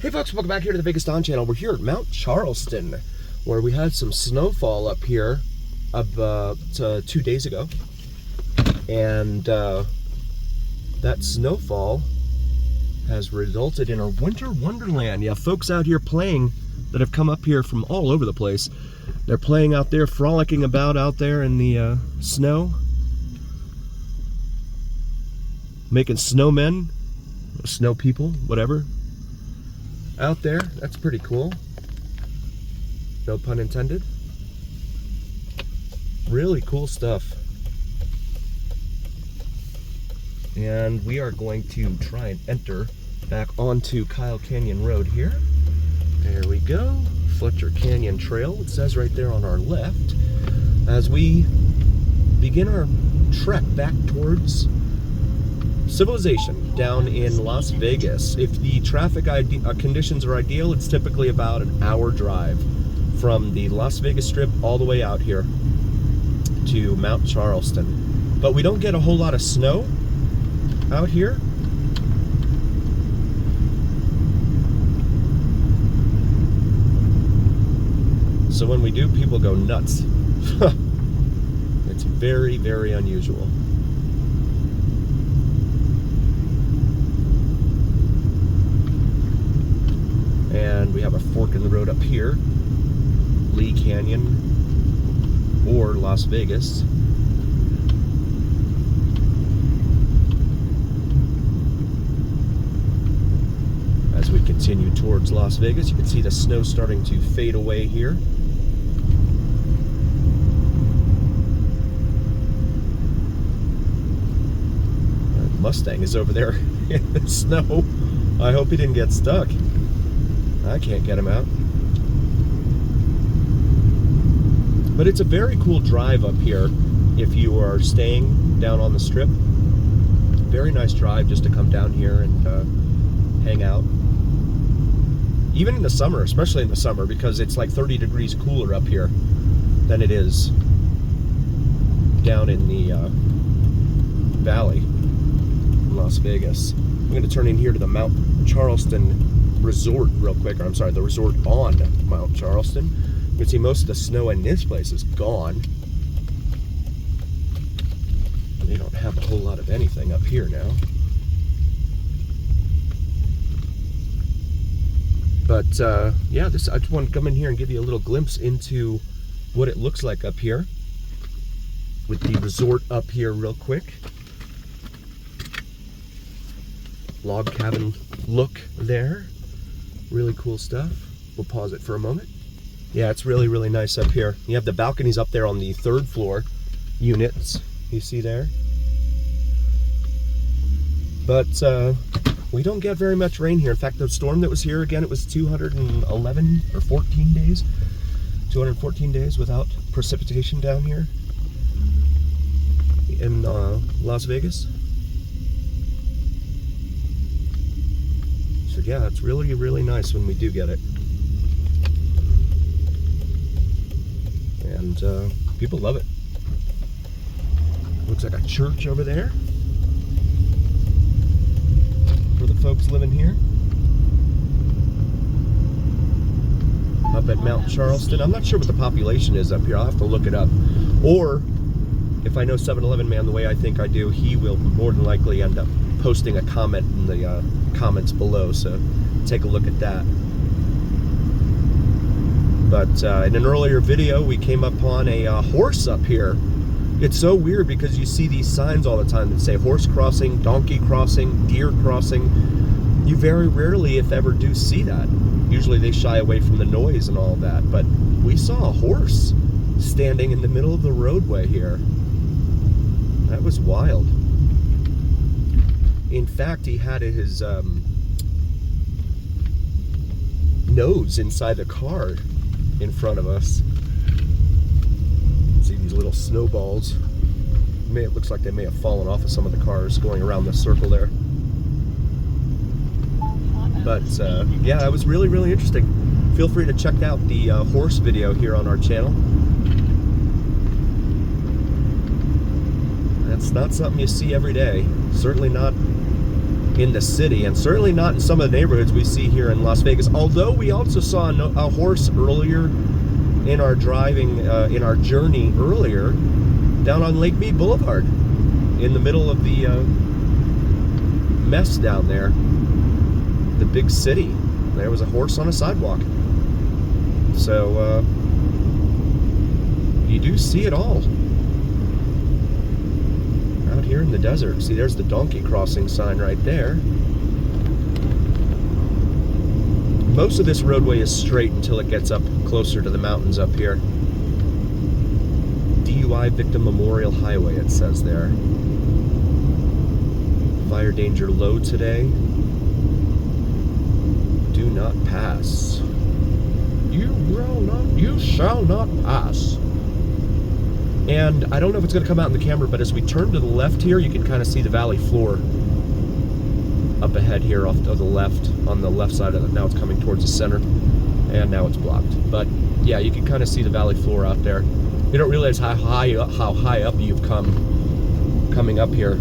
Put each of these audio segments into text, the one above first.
Hey folks, welcome back here to the Vegas Dawn channel. We're here at Mount Charleston, where we had some snowfall up here about 2 days ago. And that snowfall has resulted in a winter wonderland. You have folks out here playing that have come up here from all over the place. They're playing out there, frolicking about out there in the snow, making snowmen, snow people, whatever, out there. That's pretty cool. No pun intended. Really cool stuff. And we are going to try and enter back onto Kyle Canyon Road here. There we go. Fletcher Canyon Trail, it says right there on our left, as we begin our trek back towards civilization down in Las Vegas. If the traffic conditions are ideal, it's typically about an hour drive from the Las Vegas Strip all the way out here to Mount Charleston. But we don't get a whole lot of snow out here. So when we do, people go nuts. It's very, very unusual. And we have a fork in the road up here, Lee Canyon or Las Vegas. As we continue towards Las Vegas, you can see the snow starting to fade away here. Mustang is over there in the snow. I hope he didn't get stuck. I can't get him out. But it's a very cool drive up here if you are staying down on the Strip. Very nice drive just to come down here and hang out. Even in the summer, especially in the summer, because it's like 30 degrees cooler up here than it is down in the valley in Las Vegas. I'm going to turn in here to the Mount Charleston Resort real quick. Or I'm sorry, the resort on Mount Charleston. You can see most of the snow in this place is gone. They don't have a whole lot of anything up here now. But yeah, I just want to come in here and give you a little glimpse into what it looks like up here with the resort up here real quick. Log cabin look there. Really cool stuff. We'll pause it for a moment. Yeah, it's really, really nice up here. You have the balconies up there on the 3rd floor units, you see there. But we don't get very much rain here. In fact, the storm that was here, again, it was 211 or 14 days. 214 days without precipitation down here in Las Vegas. So yeah, it's really, really nice when we do get it. And people love it. Looks like a church over there for the folks living here. Up at Mount Charleston. I'm not sure what the population is up here. I'll have to look it up. Or, if I know 7-Eleven Man the way I think I do, he will more than likely end up posting a comment in the comments below, so take a look at that. But in an earlier video, we came upon a horse up here. It's so weird because you see these signs all the time that say horse crossing, donkey crossing, deer crossing. You very rarely, if ever, do see that. Usually they shy away from the noise and all that, but we saw a horse standing in the middle of the roadway here. That was wild. In fact, he had his nose inside the car in front of us. See these little snowballs. It looks like they may have fallen off of some of the cars going around the circle there. But yeah, that was really, really interesting. Feel free to check out the horse video here on our channel. That's not something you see every day. Certainly not in the city, and certainly not in some of the neighborhoods we see here in Las Vegas. Although we also saw a horse earlier in our driving, in our journey earlier, down on Lake Mead Boulevard, in the middle of the mess down there, the big city. There was a horse on a sidewalk. So you do see it all out here in the desert. See, there's the donkey crossing sign right there. Most of this roadway is straight until it gets up closer to the mountains up here. DUI Victim Memorial Highway, it says there. Fire danger low today. Do not pass. You shall not pass. And I don't know if it's going to come out in the camera, but as we turn to the left here, you can kind of see the valley floor up ahead here off to the left, on the left side of it. Now it's coming towards the center, and now it's blocked. But yeah, you can kind of see the valley floor out there. You don't realize how high up you've coming up here.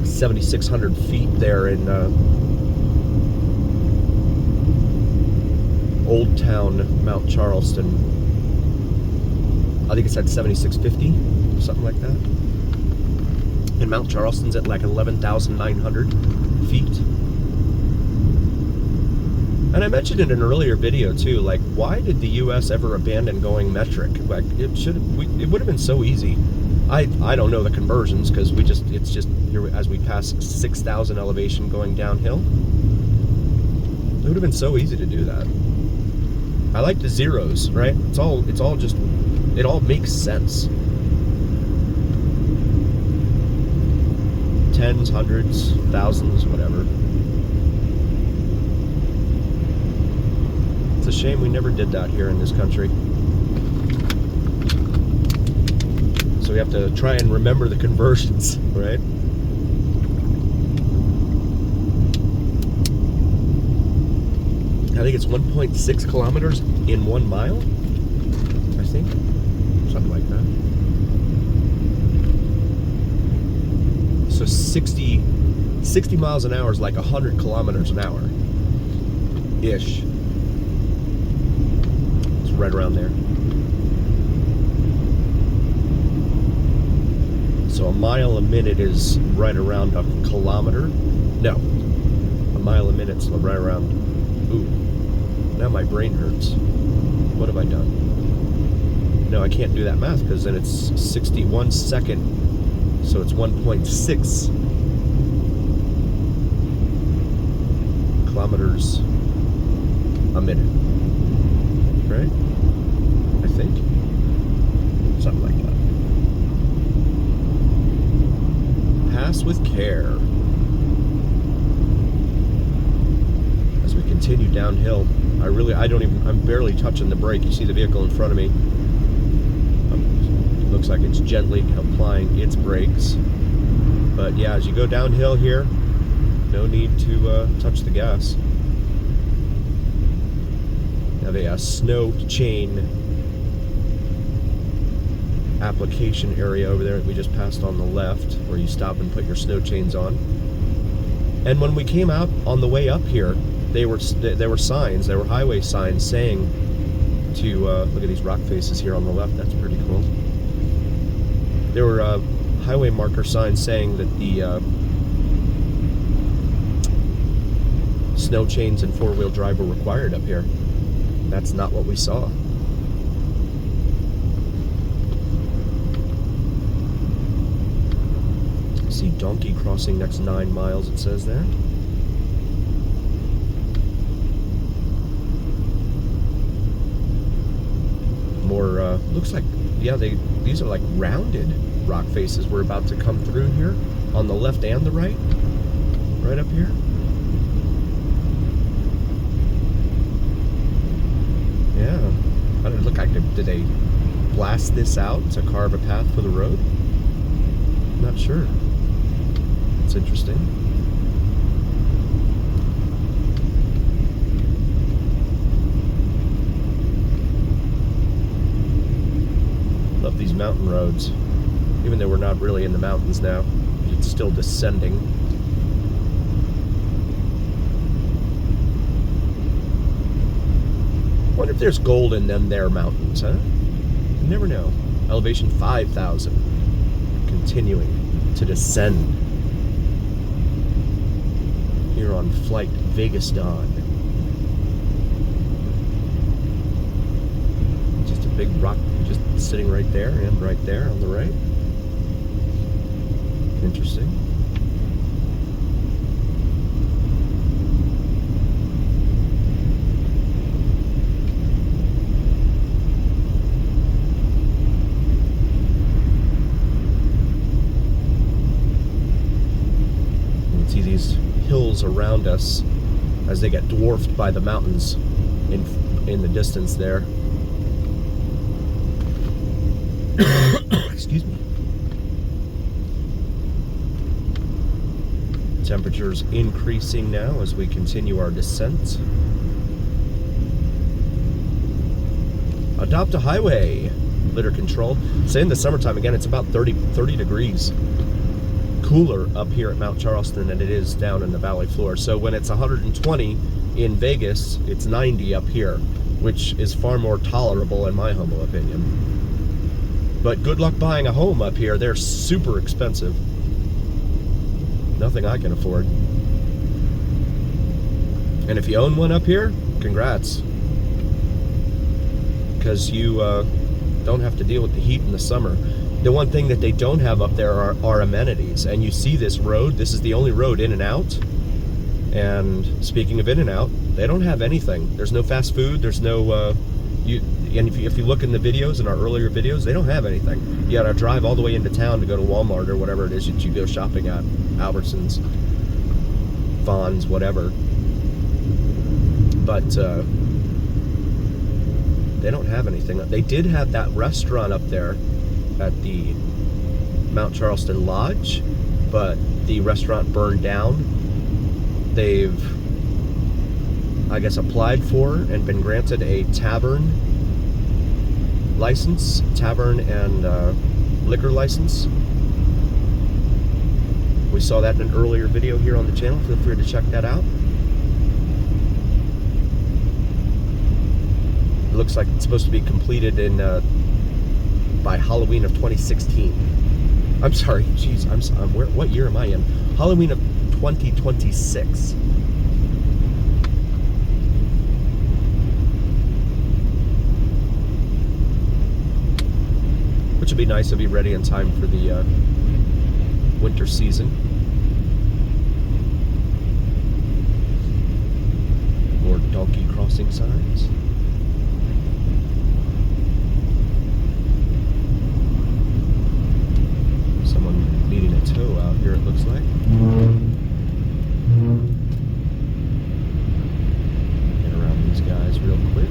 7,600 feet there in Old Town, Mount Charleston. I think it's at 7,650, something like that. And Mount Charleston's at like 11,900 feet. And I mentioned in an earlier video too, like, why did the U.S. ever abandon going metric? Like, it would have been so easy. I don't know the conversions, because it's just here as we pass 6,000 elevation going downhill. It would have been so easy to do that. I like the zeros, right? It's all just, it all makes sense. Tens, hundreds, thousands, whatever. It's a shame we never did that here in this country. So we have to try and remember the conversions, right? I think it's 1.6 kilometers in 1 mile, I think. Something like that. So 60 miles an hour is like 100 kilometers an hour. Ish. It's right around there. So a mile a minute is right around a kilometer. No. A mile a minute's right around. Ooh. Now my brain hurts. What have I done? No, I can't do that math, because then it's 61 second. So it's 1.6 kilometers a minute. Right? I think. Something like that. Pass with care. As we continue downhill, I'm barely touching the brake. You see the vehicle in front of me. It looks like it's gently applying its brakes. But yeah, as you go downhill here, no need to touch the gas. Now they have a snow chain application area over there that we just passed on the left, where you stop and put your snow chains on. And when we came out on the way up here, there were signs, there were highway signs saying to look at these rock faces here on the left. That's pretty cool. There were highway marker signs saying that the snow chains and four-wheel drive were required up here. That's not what we saw. See donkey crossing next 9 miles, it says there. More, looks like, yeah, these are like rounded rock faces we're about to come through here on the left and the right. Right up here. Yeah. I don't look like, did they blast this out to carve a path for the road? Not sure. It's interesting. Love these mountain roads. Even though we're not really in the mountains now, it's still descending. if there's gold in them there mountains, huh? You never know. Elevation 5,000. Continuing to descend here on Flight Vegas Dawn. Just a big rock just sitting right there and right there on the right. Interesting. See these hills around us as they get dwarfed by the mountains in the distance there. Excuse me. Temperatures increasing now as we continue our descent. Adopt a highway. Litter control. Say in the summertime, again, it's about 30 degrees cooler up here at Mount Charleston than it is down in the valley floor. So when it's 120 in Vegas, it's 90 up here, which is far more tolerable in my humble opinion. But good luck buying a home up here. They're super expensive. Nothing I can afford. And if you own one up here, congrats. Because you don't have to deal with the heat in the summer. The one thing that they don't have up there are amenities. And you see this road, this is the only road in and out. And speaking of in and out, they don't have anything. There's no fast food, there's no, and if you look in the videos, in our earlier videos, they don't have anything. You gotta drive all the way into town to go to Walmart or whatever it is that you go shopping at. Albertsons, Vons, whatever. But they don't have anything. They did have that restaurant up there at the Mount Charleston Lodge, but the restaurant burned down. They've, I guess, applied for and been granted a tavern license, tavern and liquor license. We saw that in an earlier video here on the channel. Feel free to check that out. It looks like it's supposed to be completed in by Halloween of 2016. I'm sorry, geez, what year am I in? Halloween of 2026. Which would be nice to be ready in time for the winter season. More donkey crossing signs. Someone needing a tow out here, it looks like. Get around these guys real quick.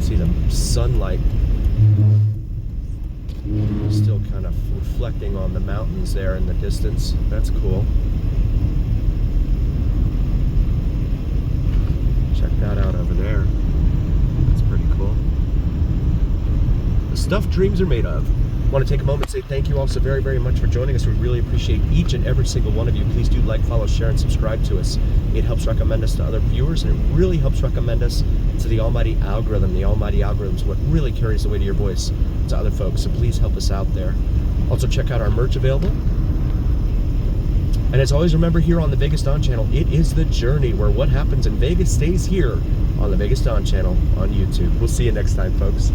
See the sunlight still kind of reflecting on the mountains there in the distance. That's cool. Check that out over there. That's pretty cool. The stuff dreams are made of. I want to take a moment and say thank you all so very, very much for joining us. We really appreciate each and every single one of you. Please do like, follow, share, and subscribe to us. It helps recommend us to other viewers, and it really helps recommend us to the almighty algorithm. The almighty algorithm is what really carries the weight of your voice to other folks, so please help us out there. Also, check out our merch available. And as always, remember, here on the Vegas Dawn channel, it is the journey where what happens in Vegas stays here on the Vegas Dawn channel on YouTube. We'll see you next time, folks.